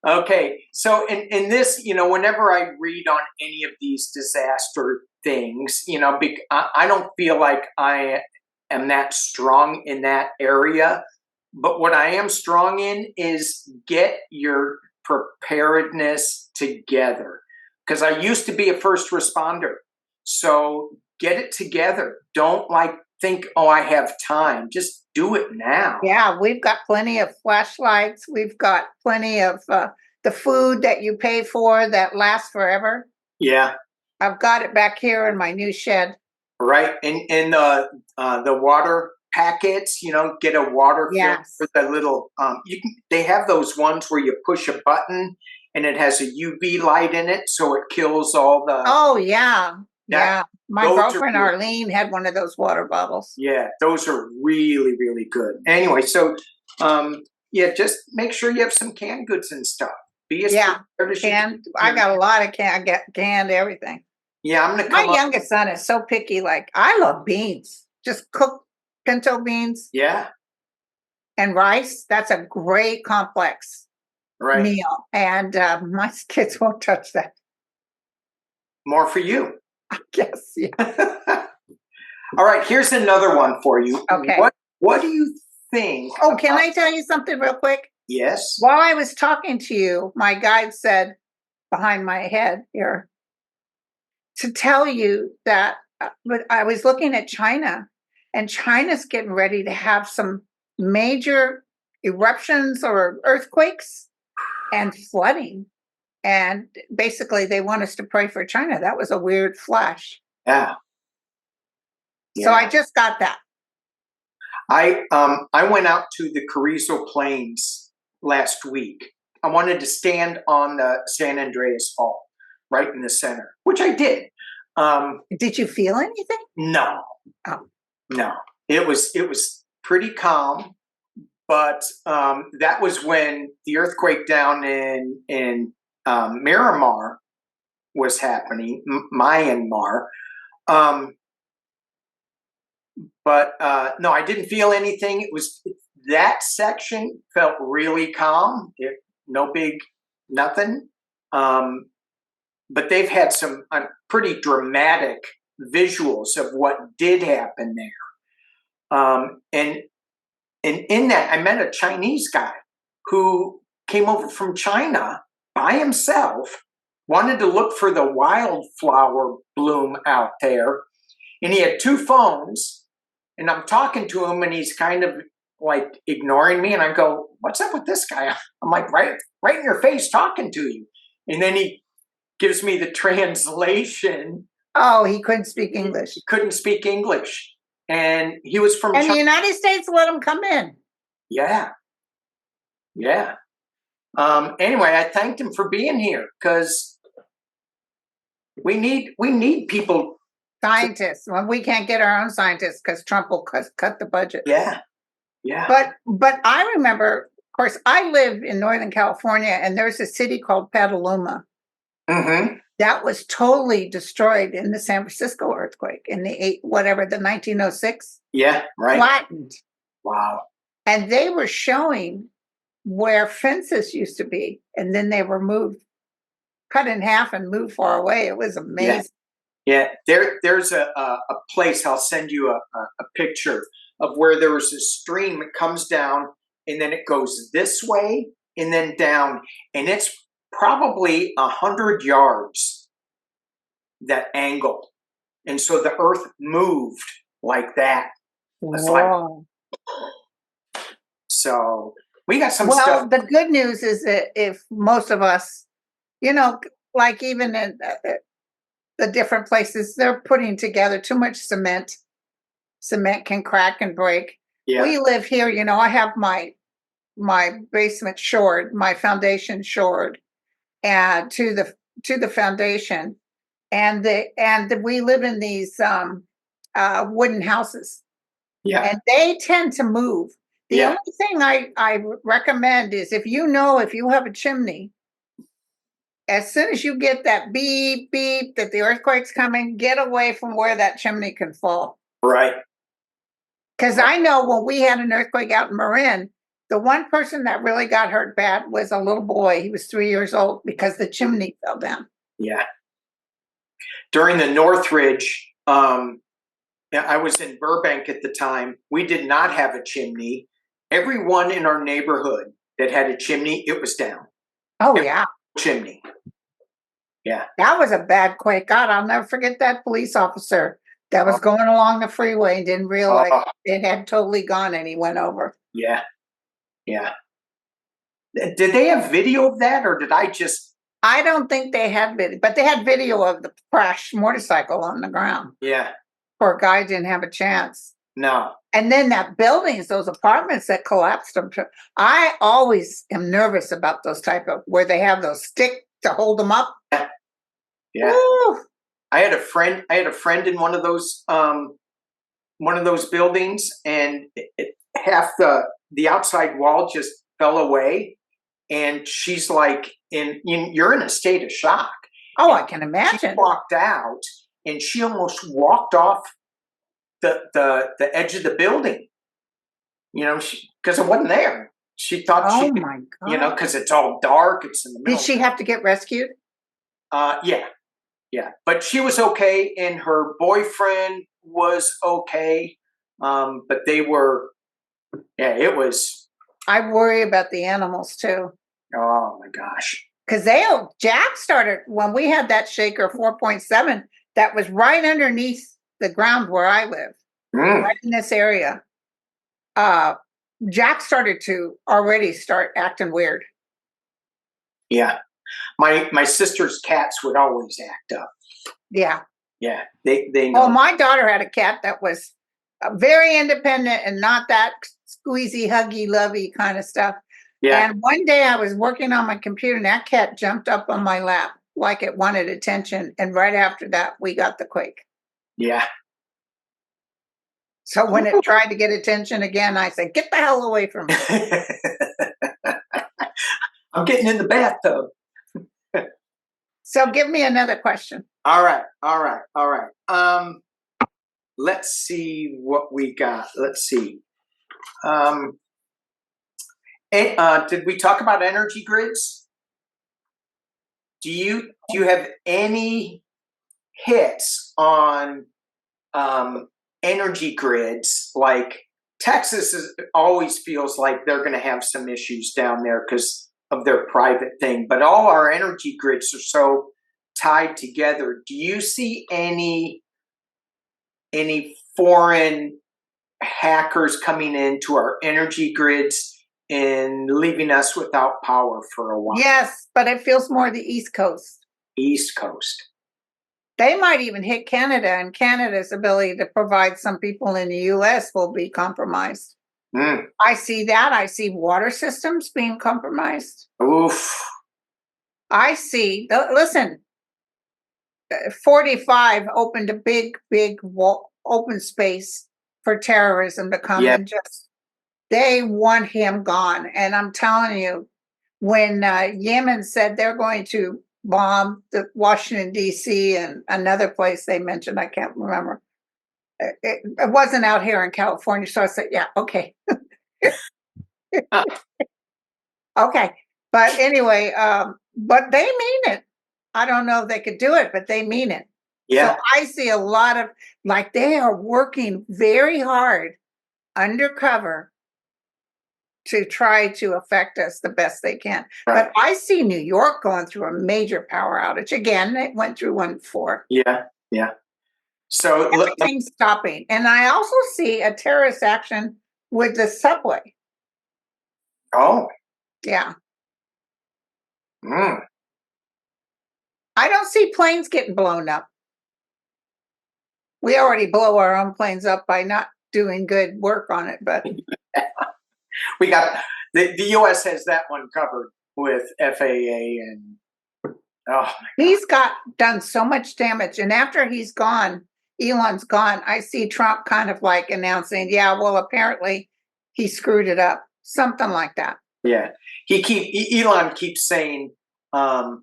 Okay. So in this, whenever I read on any of these disaster things, I don't feel like I am that strong in that area. But what I am strong in is get your preparedness together. Because I used to be a first responder. So get it together. Don't think, I have time. Just do it now. Yeah, we've got plenty of flashlights. We've got plenty of the food that you pay for that lasts forever. Yeah. I've got it back here in my new shed. Right. And the water packets, get a water filter for the little, they have those ones where you push a button and it has a UV light in it. So it kills all the. Oh, yeah. Yeah. My girlfriend Arlene had one of those water bottles. Yeah. Those are really, really good. Anyway, so, just make sure you have some canned goods and stuff. Be as prepared as you can. I got a lot of canned everything. Yeah, I'm going to come My youngest son is so picky. Like, I love beans. Just cook pinto beans. Yeah. And rice. That's a great complex meal. And my kids won't touch that. More for you. I guess, yeah. All right, here's another one for you. Okay. What do you think? Oh, can I tell you something real quick? Yes. While I was talking to you, my guide said behind my head here to tell you that I was looking at China, and China's getting ready to have some major eruptions or earthquakes and flooding. And basically, they want us to pray for China. That was a weird flash. Yeah. So I just got that. I went out to the Carrizo Plains last week. I wanted to stand on the San Andreas Fault, right in the center, which I did. Did you feel anything? No. Oh. No. It was pretty calm, but that was when the earthquake down in Miramar was happening, Myanmar. But no, I didn't feel anything. It was that section felt really calm. No big nothing. But they've had some pretty dramatic visuals of what did happen there. And in that, I met a Chinese guy who came over from China by himself, wanted to look for the wildflower bloom out there. And he had 2 phones, and I'm talking to him, and he's kind of like ignoring me. And I go, "What's up with this guy?" I'm like, right in your face talking to you. And then he gives me the translation. Oh, he couldn't speak English. He couldn't speak English. And he was from And China. the United States let him come in. Yeah. Yeah. Anyway, I thanked him for being here because we need people. Scientists. When we can't get our own scientists because Trump will cut the budget. Yeah. Yeah. But I remember, of course, I live in Northern California, and there's a city called Petaluma that was totally destroyed in the San Francisco earthquake in the 1906. Yeah, right. Flattened. Wow. And they were showing where fences used to be, and then they were cut in half and moved far away. It was amazing. Yeah. There's a place, I'll send you a picture of where there was a stream that comes down, and then it goes this way and then down, and it's probably 100 yards, that angle. And so the earth moved like that. Wow. So we got some well, stuff. The good news is that if most of us, like even in the different places, they're putting together too much cement. Cement can crack and break. Yeah. We live here, I have my basement shored, my foundation shored, and to the foundation, and we live in these wooden houses. Yeah. And they tend to move. The only thing I recommend is if you have a chimney, as soon as you get that beep, beep, that the earthquake's coming, get away from where that chimney can fall. Right. Because I know when we had an earthquake out in Marin, the one person that really got hurt bad was a little boy. He was 3 years old because the chimney fell down. Yeah. During the Northridge, I was in Burbank at the time. We did not have a chimney. Everyone in our neighborhood that had a chimney, it was down. Oh, yeah. Chimney. Yeah. That was a bad quake. God, I'll never forget that police officer that was going along the freeway and didn't realize it had totally gone, and he went over. Yeah. Yeah. Did they have video of that, or did I just... I don't think they had video, but they had video of the crashed motorcycle on the ground. Yeah. Poor guy didn't have a chance. No. And then those apartments that collapsed them. I always am nervous about those type of, where they have those sticks to hold them up. Yeah. Yeah. Woo! I had a friend in one of those buildings, and half the outside wall just fell away, and she's like, you're in a state of shock. Oh, I can imagine. She walked out, and she almost walked off the edge of the building, because it wasn't there. She thought my God. because it's all dark. It's in the middle. Did she have to get rescued? Yeah. Yeah. But she was okay, and her boyfriend was okay. But they were, it was. I worry about the animals too. Oh my gosh. Because Jack started, when we had that shaker 4.7, that was right underneath the ground where I live, right in this area. Jack started to already start acting weird. Yeah. My sister's cats would always act up. Yeah. Yeah. They know. Oh, my daughter had a cat that was very independent and not that squeezy, huggy, lovey kind of stuff. Yeah. And one day I was working on my computer, and that cat jumped up on my lap like it wanted attention. And right after that, we got the quake. Yeah. So when it tried to get attention again, I said, get the hell away from me. I'm getting in the bathtub. So give me another question. All right. Let's see what we got. Let's see. Did we talk about energy grids? Do you have any hits on energy grids? Like Texas always feels like they're going to have some issues down there because of their private thing, but all our energy grids are so tied together. Do you see any foreign hackers coming into our energy grids and leaving us without power for a while? Yes, but it feels more the East Coast. East Coast. They might even hit Canada, and Canada's ability to provide some people in the US will be compromised. I see that. I see water systems being compromised. Oof. I see, listen, 45 opened a big open space for terrorism to come and just, they want him gone. And I'm telling you, when Yemen said they're going to bomb the Washington, D.C. and another place they mentioned, I can't remember. It wasn't out here in California. So I said, yeah, okay. Okay. But anyway, but they mean it. I don't know if they could do it, but they mean it. Yeah. So I see a lot of, like, they are working very hard undercover to try to affect us the best they can. Right. But I see New York going through a major power outage. Again, it went through one before. Yeah. So everything's stopping. And I also see a terrorist action with the subway. Oh. Yeah. I don't see planes getting blown up. We already blow our own planes up by not doing good work on it, but we got the US has that one covered with FAA and he's done so much damage. And after he's gone, Elon's gone, I see Trump kind of like announcing, yeah, well, apparently he screwed it up. Something like that. Yeah. Elon keeps saying, we're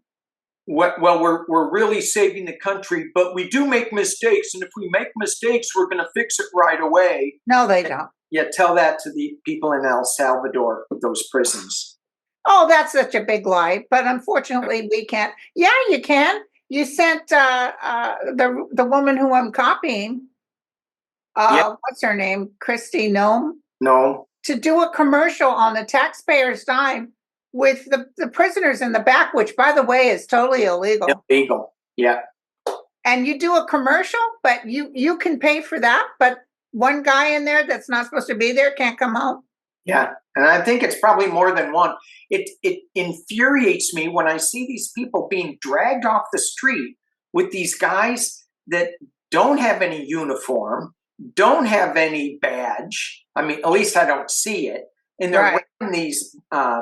really saving the country, but we do make mistakes. And if we make mistakes, we're going to fix it right away. No, they don't. Yeah, tell that to the people in El Salvador, those prisons. Oh, that's such a big lie. But unfortunately, we can't. Yeah, you can. You sent the woman who I'm copying, what's her name? Christy Nome? No. To do a commercial on the taxpayer's dime with the prisoners in the back, which, by the way, is totally illegal. Illegal, yeah. And you do a commercial, but you can pay for that, but one guy in there that's not supposed to be there can't come home. Yeah, and I think it's probably more than one. It infuriates me when I see these people being dragged off the street with these guys that don't have any uniform, don't have any badge. I mean, at least I don't see it. And they're wearing these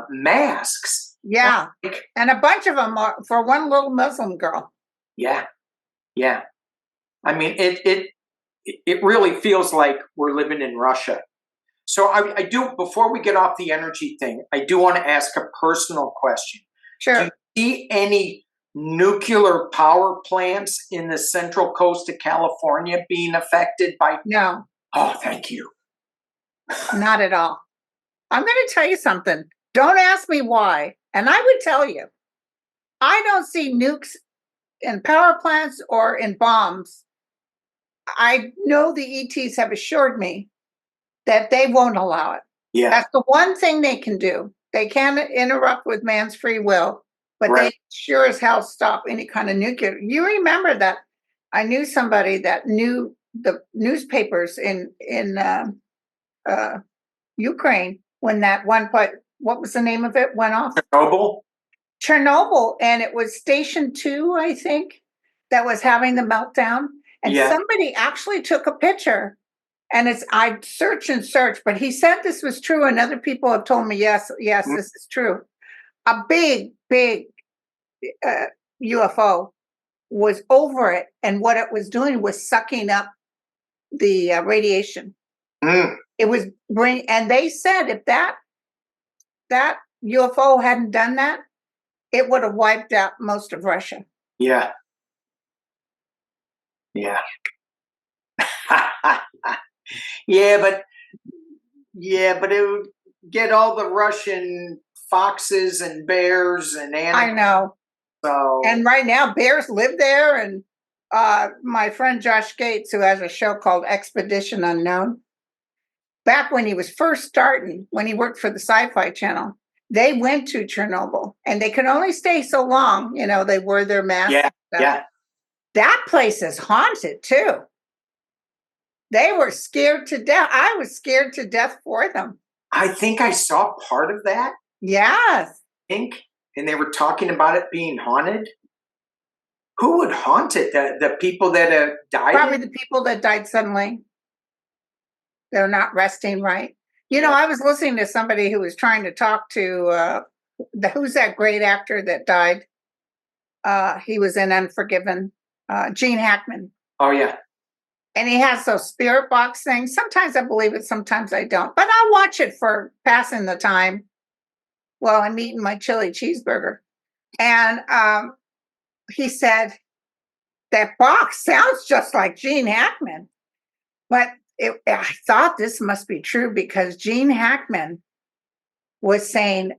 masks. Yeah, and a bunch of them are for one little Muslim girl. Yeah. I mean, it really feels like we're living in Russia. So I do, before we get off the energy thing, I do want to ask a personal question. Sure. Do you see any nuclear power plants in the central coast of California being affected by? No. Oh, thank you. Not at all. I'm going to tell you something. Don't ask me why. And I would tell you, I don't see nukes in power plants or in bombs. I know the ETs have assured me that they won't allow it. Yeah. That's the one thing they can do. They can interrupt with man's free will, but they sure as hell stop any kind of nuclear. You remember that I knew somebody that knew the newspapers in Ukraine when that one part, what was the name of it, went off? Chernobyl, and it was Station 2, I think, that was having the meltdown. And somebody actually took a picture. And I search and search, but he said this was true, and other people have told me, yes, this is true. A big UFO was over it, and what it was doing was sucking up the radiation. It was and they said if that UFO hadn't done that, it would have wiped out most of Russia. Yeah. Yeah. Yeah, but it would get all the Russian foxes and bears and animals. I know. So, and right now bears live there, and my friend Josh Gates, who has a show called Expedition Unknown, back when he was first starting, when he worked for the Sci-Fi Channel, they went to Chernobyl, and they could only stay so long. You know, they wore their masks. yeah, yeah. That place is haunted too. They were scared to death. I was scared to death for them. I think I saw part of that. Yes. And they were talking about it being haunted. Who would haunt it? The people that have died? Probably the people that died suddenly. They're not resting right. You know, I was listening to somebody who was trying to talk to who's that great actor that died? He was in Unforgiven. Gene Hackman. Oh, yeah. And he has those spirit box things. Sometimes I believe it, sometimes I don't. But I'll watch it for passing the time while I'm eating my chili cheeseburger. And he said, that box sounds just like Gene Hackman. But I thought this must be true because Gene Hackman was saying,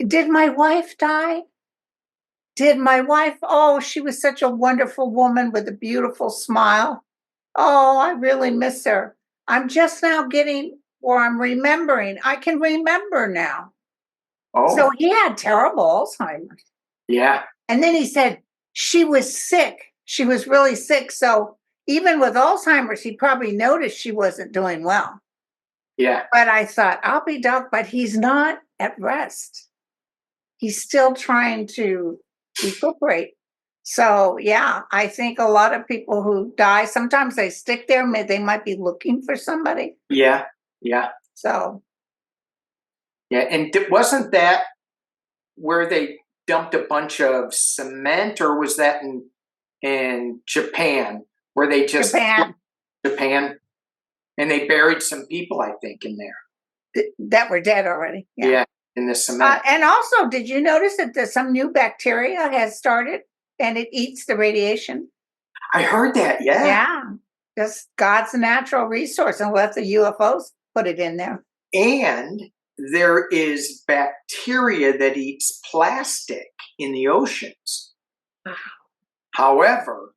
did my wife die? Did my wife? Oh, she was such a wonderful woman with a beautiful smile. Oh, I really miss her. I'm just now I'm remembering. I can remember now. Oh. So he had terrible Alzheimer's. Yeah. And then he said she was sick. She was really sick. So even with Alzheimer's, he probably noticed she wasn't doing well. Yeah. But I thought, I'll be dark, but he's not at rest. He's still trying to recuperate. So, yeah, I think a lot of people who die, sometimes they stick there, they might be looking for somebody. Yeah, yeah. So. Yeah, and wasn't that where they dumped a bunch of cement, or was that in Japan, where they just... Japan, and they buried some people, I think, in there. That were dead already. Yeah, in the cement. And also, did you notice that some new bacteria has started? And it eats the radiation. I heard that, yeah. Yeah. Just God's natural resource, and let the UFOs put it in there. And there is bacteria that eats plastic in the oceans. Wow. However,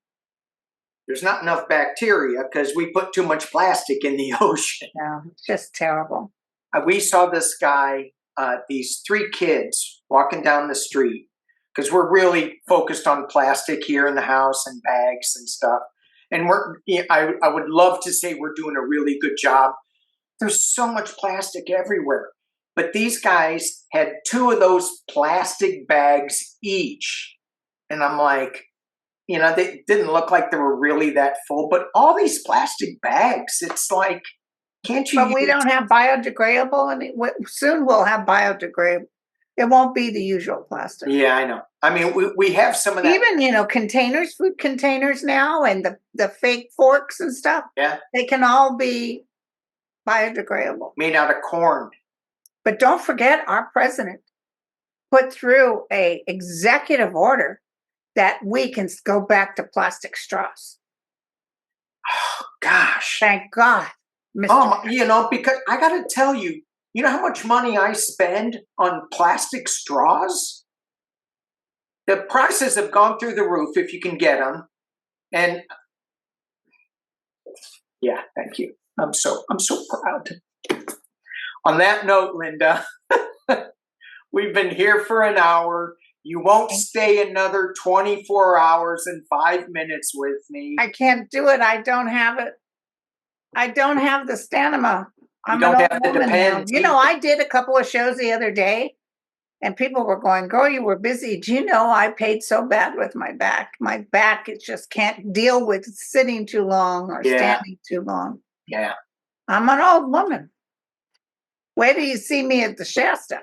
there's not enough bacteria because we put too much plastic in the ocean. Yeah, it's just terrible. We saw this guy, these 3 kids walking down the street, because we're really focused on plastic here in the house and bags and stuff. And I would love to say we're doing a really good job. There's so much plastic everywhere. But these guys had 2 of those plastic bags each. And I'm like, you know, they didn't look like they were really that full. But all these plastic bags, it's like, can't you? But we don't have biodegradable, and soon we'll have biodegradable. It won't be the usual plastic. Yeah, I know. I mean, we have some of that. Even, you know, containers, food containers now, and the fake forks and stuff. Yeah. They can all be biodegradable. Made out of corn. But don't forget, our president put through a executive order that we can go back to plastic straws. Oh, gosh. Thank God. Mr. You know, because I got to tell you, you know how much money I spend on plastic straws? The prices have gone through the roof if you can get them. And yeah, thank you. I'm so proud. On that note, Linda, we've been here for an hour. You won't stay another 24 hours and 5 minutes with me. I can't do it. I don't have it. I don't have the stamina. I'm an old woman now. You know, I did a couple of shows the other day, and people were going, girl, you were busy. Do you know I paid so bad with my back? My back, it just can't deal with sitting too long or standing too long. Yeah. I'm an old woman. Where do you see me at the Shasta?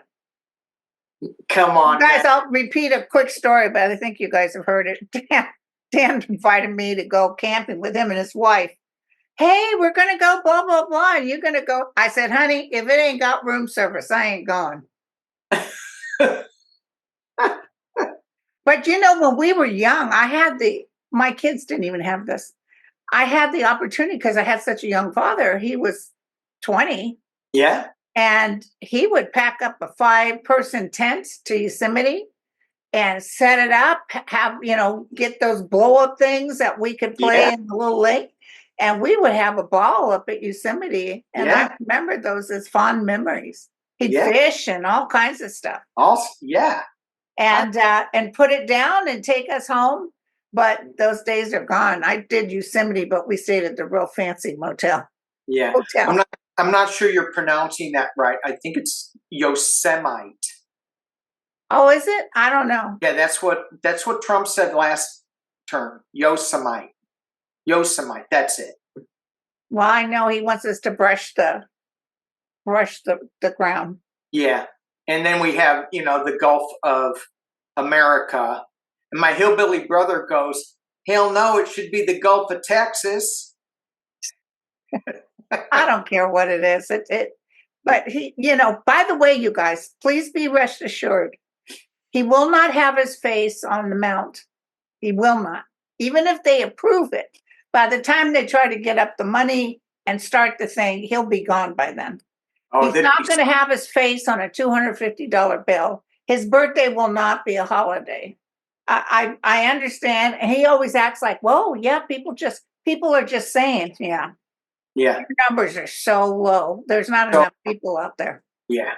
Come on, you guys, I'll repeat a quick story, but I think you guys have heard it. Dan invited me to go camping with him and his wife. hey, we're going to go blah, blah, blah. And you're going to go. I said, honey, if it ain't got room service, I ain't going. But when we were young, my kids didn't even have this. I had the opportunity because I had such a young father. He was 20. Yeah. And he would pack up a 5-person tent to Yosemite and set it up, have, get those blow up things that we could play in the little lake. And we would have a ball up at Yosemite. And I remember those as fond memories. He'd fish and all kinds of stuff. Also, yeah. And put it down and take us home. But those days are gone. I did Yosemite, but we stayed at the real fancy motel. Yeah. I'm not sure you're pronouncing that right. I think it's Yosemite. Oh, is it? I don't know. Yeah, that's what Trump said last term. Yosemite. Yosemite. That's it. Well, I know he wants us to brush the ground. Yeah. And then we have, the Gulf of America. And my hillbilly brother goes, hell no, it should be the Gulf of Texas. I don't care what it is. But he, by the way, you guys, please be rest assured, he will not have his face on the mount. He will not. Even if they approve it, by the time they try to get up the money and start the thing, he'll be gone by then. He's not going to have his face on a $250 bill. His birthday will not be a holiday. I understand. And he always acts like, whoa, yeah, people are just saying, yeah. Yeah. Your numbers are so low. There's not enough people out there. Yeah.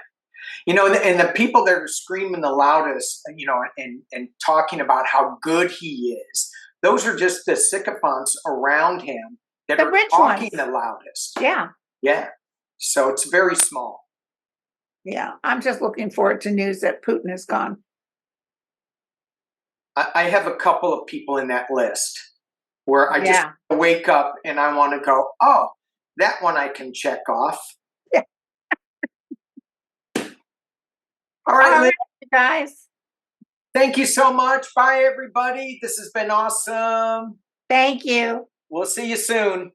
And the people that are screaming the loudest, and talking about how good he is, those are just the sycophants around him that are talking the loudest. Yeah. Yeah. So it's very small. Yeah. I'm just looking forward to news that Putin is gone. I have a couple of people in that list where I just wake up and I want to go, oh, that one I can check off. Yeah. All right, guys. Thank you so much. Bye, everybody. This has been awesome. Thank you. We'll see you soon.